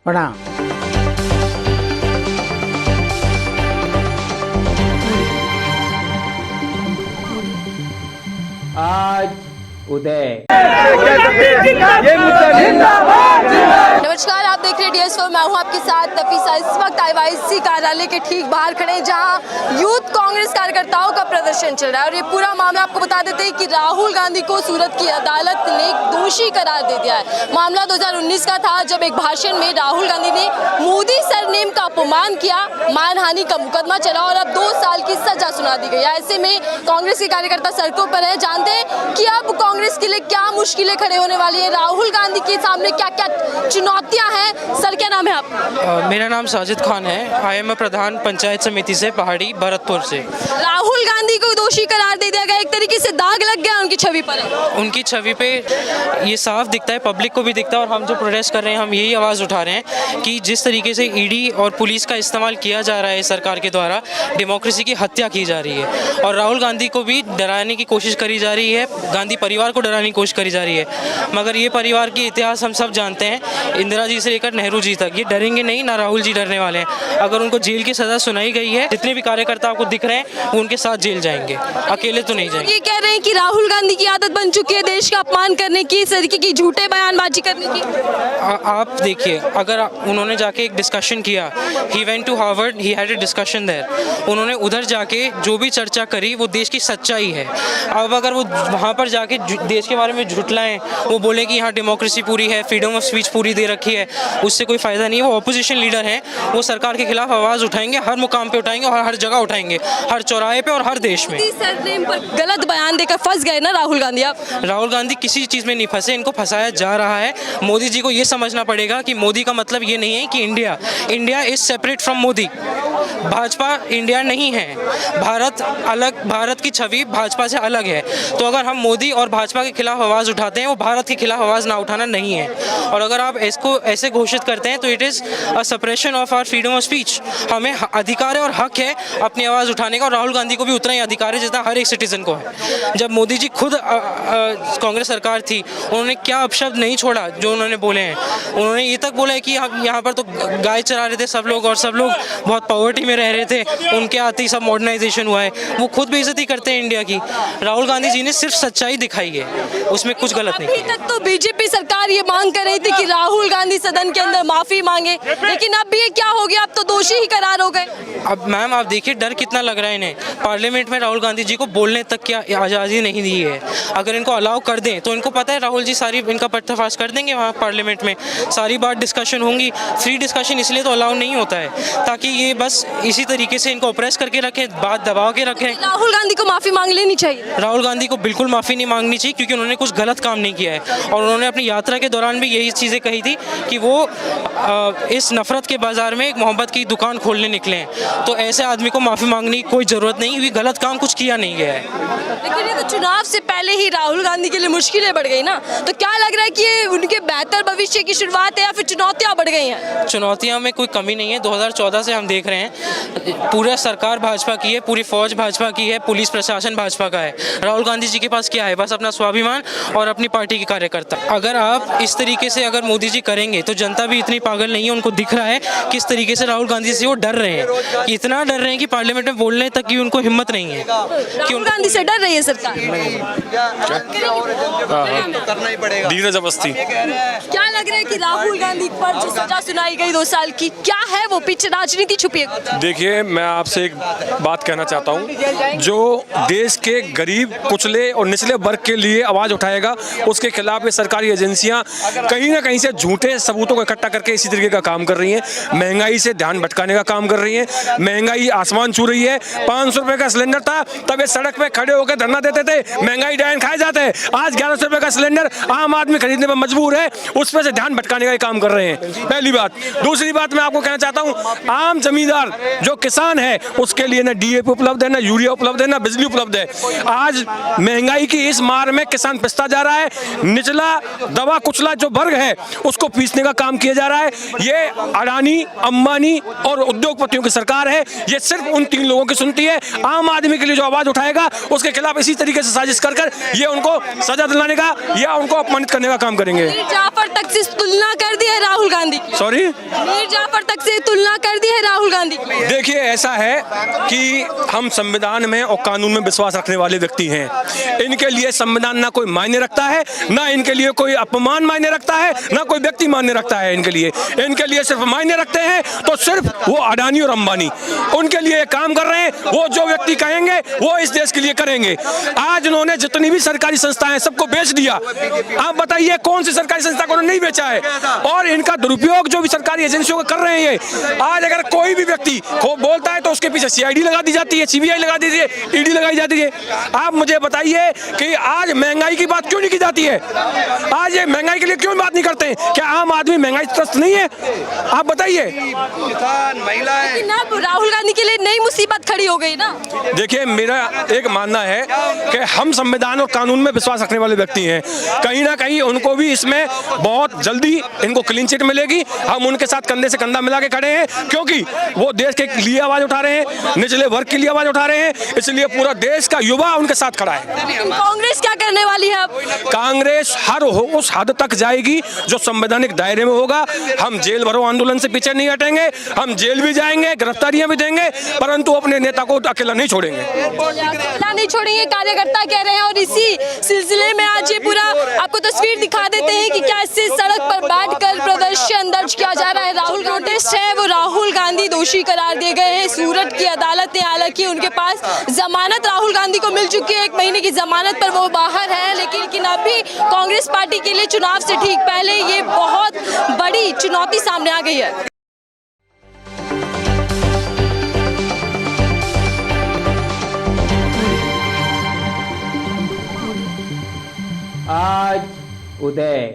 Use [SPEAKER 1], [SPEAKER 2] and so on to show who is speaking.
[SPEAKER 1] प्रणाम। आज उदय
[SPEAKER 2] नमस्कार, आप देख रहे हैं DS4। मैं हूं आपके साथ नफीसा। इस वक्त IYC कार्यालय के ठीक बाहर खड़े हैं, जहां यूथ कांग्रेस कार्यकर्ताओं का प्रदर्शन चल रहा है। और ये पूरा मामला आपको बता देते हैं कि राहुल गांधी को सूरत की अदालत ने दोषी करार दे दिया है। मामला 2019 का था, जब एक भाषण में राहुल गांधी ने मोदी सरनेम का अपमान किया, मानहानि का मुकदमा चला और अब 2 साल की सजा सुना दी गई। ऐसे में कांग्रेस के कार्यकर्ता सड़कों पर है। जानते हैं कि अब कांग्रेस के लिए क्या मुश्किलें खड़े होने वाली है, राहुल गांधी के सामने क्या क्या चुनौतियां हैं। सर, क्या नाम है आपका?
[SPEAKER 3] मेरा नाम साजिद खान है। आई एम प्रधान पंचायत समिति से, पहाड़ी भरतपुर से।
[SPEAKER 2] राहुल गांधी को दोषी करार दे दिया गया, एक तरीके से दाग लग गया उनकी छवि पर।
[SPEAKER 3] उनकी छवि पे ये साफ दिखता है, पब्लिक को भी दिखता है। और हम जो प्रोटेस्ट कर रहे हैं, हम यही आवाज़ उठा रहे हैं कि जिस तरीके से ईडी और पुलिस का इस्तेमाल किया जा रहा है सरकार के द्वारा, डेमोक्रेसी की हत्या की जा रही है। और राहुल गांधी को भी डराने की कोशिश करी जा रही है, गांधी परिवार को डराने की कोशिश करी जा रही है। मगर ये परिवार की इतिहास हम सब जानते हैं, इंदिरा जी से लेकर नेहरू जी तक। ये डरेंगे नहीं, ना राहुल जी डरने वाले हैं। अगर उनको जेल की सज़ा सुनाई गई है, जितने भी कार्यकर्ता आपको दिख रहे हैं वो उनके साथ जेल जाएंगे, अकेले तो नहीं जाएंगे।
[SPEAKER 2] ये कह रहे हैं कि राहुल गांधी की आदत बन चुकी है देश का अपमान करने की, इस तरीके की झूठे बयानबाजी करने की।
[SPEAKER 3] आप देखिए, अगर उन्होंने जाके एक डिस्कशन किया, he went to Harvard, he had a discussion there. उन्होंने उधर जाके जो भी चर्चा करी वो देश की सच्चाई है। अब अगर वो वहाँ पर जाके देश के बारे में झुटलाएं, वो बोले कि यहाँ डेमोक्रेसी पूरी है, फ्रीडम ऑफ स्पीच पूरी दे रखी है, उससे कोई फ़ायदा नहीं है। वो अपोजिशन लीडर हैं, वो सरकार के खिलाफ आवाज़ उठाएंगे, हर मुकाम पे उठाएंगे और हर जगह उठाएंगे, हर चौराहे पे और हर देश में।
[SPEAKER 2] सरनेम पर गलत बयान देकर फंस गए ना राहुल गांधी। आप
[SPEAKER 3] राहुल गांधी किसी चीज़ में नहीं फंसे, इनको फंसाया जा रहा है। मोदी जी को ये समझना पड़ेगा कि मोदी का मतलब ये नहीं है कि India is separate from Modi. Bhajpa India नहीं है, भारत अलग, भारत की छवि भाजपा से अलग है। तो अगर हम मोदी और भाजपा के खिलाफ आवाज़ उठाते हैं, वो भारत के खिलाफ आवाज़ ना उठाना नहीं है। और अगर आप इसको ऐसे घोषित करते हैं तो it is a suppression of our freedom of speech. हमें अधिकार है और हक है अपनी आवाज़ उठाने का, और राहुल गांधी को भी उतना ही अधिकार है जितना हर एक सिटीजन को है। जब मोदी जी खुद कांग्रेस सरकार थी, उन्होंने क्या अपशब्द नहीं छोड़ा जो उन्होंने बोले हैं। उन्होंने ये तक बोला है कि हम यहाँ पर तो गाय चरा रहे थे सब लोग, और सब लोग बहुत पॉवर्टी में रह रहे थे, उनके आते ही सब मॉडर्नाइजेशन हुआ है। वो खुद बेइज्जती करते हैं इंडिया की। राहुल गांधी जी ने सिर्फ सच्चाई दिखाई है, उसमें कुछ गलत नहीं।
[SPEAKER 2] अभी तक तो बीजेपी सरकार ये मांग कर रही थी कि राहुल गांधी सदन के अंदर माफी मांगे, लेकिन अब भी ये क्या हो गया, अब तो दोषी ही करार हो गए।
[SPEAKER 3] अब मैम आप देखिए, डर कितना लग रहा है इन्हें। पार्लियामेंट में राहुल गांधी जी को बोलने तक की आज़ादी नहीं दी है। अगर इनको अलाउ कर दें तो इनको पता है राहुल जी सारी इनका पर्दाफाश कर देंगे वहाँ पार्लियामेंट में, सारी बात डिस्कशन होंगी। फ्री डिस्कशन इसलिए तो अलाउ नहीं होता है ताकि ये बस इसी तरीके से इनको ऑप्रेस करके रखें, बात दबा के रखें।
[SPEAKER 2] राहुल गांधी को माफी मांग लेनी चाहिए।
[SPEAKER 3] राहुल गांधी को बिल्कुल माफ़ी नहीं मांगनी चाहिए, क्योंकि उन्होंने कुछ गलत काम नहीं किया है। और उन्होंने अपनी यात्रा के दौरान भी यही चीज़ें कही थी कि वो इस नफ़रत के बाज़ार में एक मोहब्बत की दुकान खोलने निकले हैं। तो ऐसे आदमी को माफ़ी मांगने की कोई ज़रूरत नहीं, क्योंकि गलत काम कुछ किया नहीं गया है।
[SPEAKER 2] लेकिन ये तो चुनाव से पहले ही राहुल गांधी के लिए मुश्किलें बढ़ गई ना, तो क्या लग रहा है कि ये उनके बेहतर भविष्य की शुरुआत है या फिर चुनौतियां बढ़ गई हैं?
[SPEAKER 3] चुनौतियों में कोई कमी नहीं है। 2014 से हम देख रहे हैं, पूरा सरकार भाजपा की है, पूरी फौज भाजपा की है, पुलिस प्रशासन भाजपा का है। राहुल गांधी जी के पास क्या है? बस अपना स्वाभिमान और अपनी पार्टी के कार्यकर्ता। अगर आप इस तरीके से अगर मोदी जी करेंगे तो जनता भी इतनी पागल नहीं है, उनको दिख रहा है किस तरीके से राहुल गांधी से वो डर रहे हैं। इतना डर रहे हैं कि पार्लियामेंट में बोलने तक की उनको हिम्मत नहीं है।
[SPEAKER 2] राहुल गांधी से डर रही है सरकार।
[SPEAKER 4] धीरज अवस्थी।
[SPEAKER 2] क्या लग रहा है कि राहुल गांधी पर जो सजा सुनाई गई 2 साल की, क्या है वो पीछे राजनीति छुपी है?
[SPEAKER 4] देखिए, मैं आपसे एक बात कहना चाहता हूँ, जो देश के गरीब, कुचले और निचले वर्ग के लिए आवाज़ उठाएगा, उसके खिलाफ ये सरकारी एजेंसियां कहीं ना कहीं से झूठे सबूतों को इकट्ठा करके इसी तरीके का काम कर रही हैं। महंगाई से ध्यान भटकाने का काम कर रही हैं। महंगाई आसमान छू रही है। 500 रुपये का सिलेंडर था, तब ये सड़क पे खड़े होकर धरना देते थे, महंगाई डायन खाए जाते हैं। आज 1100 रुपये का सिलेंडर आम आदमी खरीदने पर मजबूर है, उस पर से ध्यान भटकाने का काम कर रहे हैं। पहली बात। दूसरी बात मैं आपको कहना चाहता हूँ, आम जमींदार जो किसान है उसके लिए ना DAP उपलब्ध है, ना यूरिया उपलब्ध है, ना बिजली उपलब्ध है। आज महंगाई की इस मार में किसान पिसता जा रहा है। निचला दबा कुचला जो वर्ग है उसको पीसने का काम किया जा रहा है। ये अडानी, अंबानी और उद्योगपतियों की सरकार है। ये सिर्फ उन 3 लोगों की सुनती है। आम आदमी के लिए जो आवाज उठाएगा उसके खिलाफ इसी तरीके से साजिश कर ये उनको सजा दिलाने का या उनको अपमानित करने का काम करेंगे।
[SPEAKER 2] मीर जाफर तक से तुलना कर दी है राहुल गांधी की।
[SPEAKER 4] सॉरी,
[SPEAKER 2] मीर जाफर तक से तुलना कर दी है राहुल गांधी की।
[SPEAKER 4] देखिए, ऐसा है कि हम संविधान में और कानून में विश्वास रखने वाले व्यक्ति हैं। इनके लिए संविधान ना कोई मायने रखता है, ना इनके लिए कोई अपमान मायने रखता है, ना कोई व्यक्ति मायने रखता है। इनके लिए सिर्फ मायने रखते हैं तो सिर्फ वो अडानी और अंबानी। उनके लिए काम कर रहे हैं। वो जो व्यक्ति कहेंगे वो इस देश के लिए करेंगे। आज उन्होंने जितनी भी सरकारी संस्थाएं सबको बेच दिया। आप बताइए कौन सी सरकारी संस्था को उन्होंने नहीं बेचा है? और इनका दुरुपयोग जो भी सरकारी एजेंसियों का कर रहे हैं ये। आज अगर कोई भी व्यक्ति बोलता है तो उसके पीछे CID लगा दी जाती है, CBI लगा दी जाती है, ED लगाई जाती है। आप मुझे बताइए कि आज महंगाई की बात क्यों नहीं की जाती है? आज ये महंगाई के लिए क्यों बात नहीं करते? क्या आम आदमी महंगाई त्रस्त नहीं है? आप बताइए।
[SPEAKER 2] किसान, महिलाएं, राहुल गांधी के लिए नई मुसीबत खड़ी हो गई ना।
[SPEAKER 4] देखिए, मेरा एक मानना है कि हम संविधान और कानून में विश्वास रखने वाले व्यक्ति हैं। कहीं ना कहीं उनको भी इसमें बहुत जल्दी इनको क्लीन चिट मिलेगी। हम उनके साथ कंधे से कंधा मिला के खड़े हैं, क्योंकि वो देश के लिए आवाज उठा रहे हैं, निचले वर्ग के लिए आवाज उठा रहे हैं। इसलिए पूरा देश का युवा उनके साथ खड़ा है।
[SPEAKER 2] लेकिन कांग्रेस क्या करने वाली है अब?
[SPEAKER 4] कांग्रेस उस हद तक जाएगी जो संवैधानिक दायरे में होगा। हम जेल भरो आंदोलन से पीछे नहीं हटेंगे। हम जेल भी जाएंगे, गिरफ्तारियां भी देंगे, परंतु अपने नेता को अकेला नहीं छोड़ेंगे।
[SPEAKER 2] अकेला नहीं छोड़ेंगे, कार्यकर्ता कह रहे हैं। और इसी सिलसिले में आज ये पूरा आपको तस्वीर दिखा देते हैं कि कैसे सड़क पर बैठकर प्रदर्शन दर्ज किया जा रहा है। राहुल प्रोटेस्ट है वो राहुल गांधी दोषी करार दिए गए हैं सूरत की अदालत ने। हालांकि उनके पास जमानत राहुल गांधी को मिल चुकी है, 1 महीने की जमानत पर वो बाहर है। लेकिन अभी कांग्रेस पार्टी के लिए चुनाव से ठीक पहले ये बहुत बड़ी चुनौती सामने आ गई है।
[SPEAKER 1] आज उदय।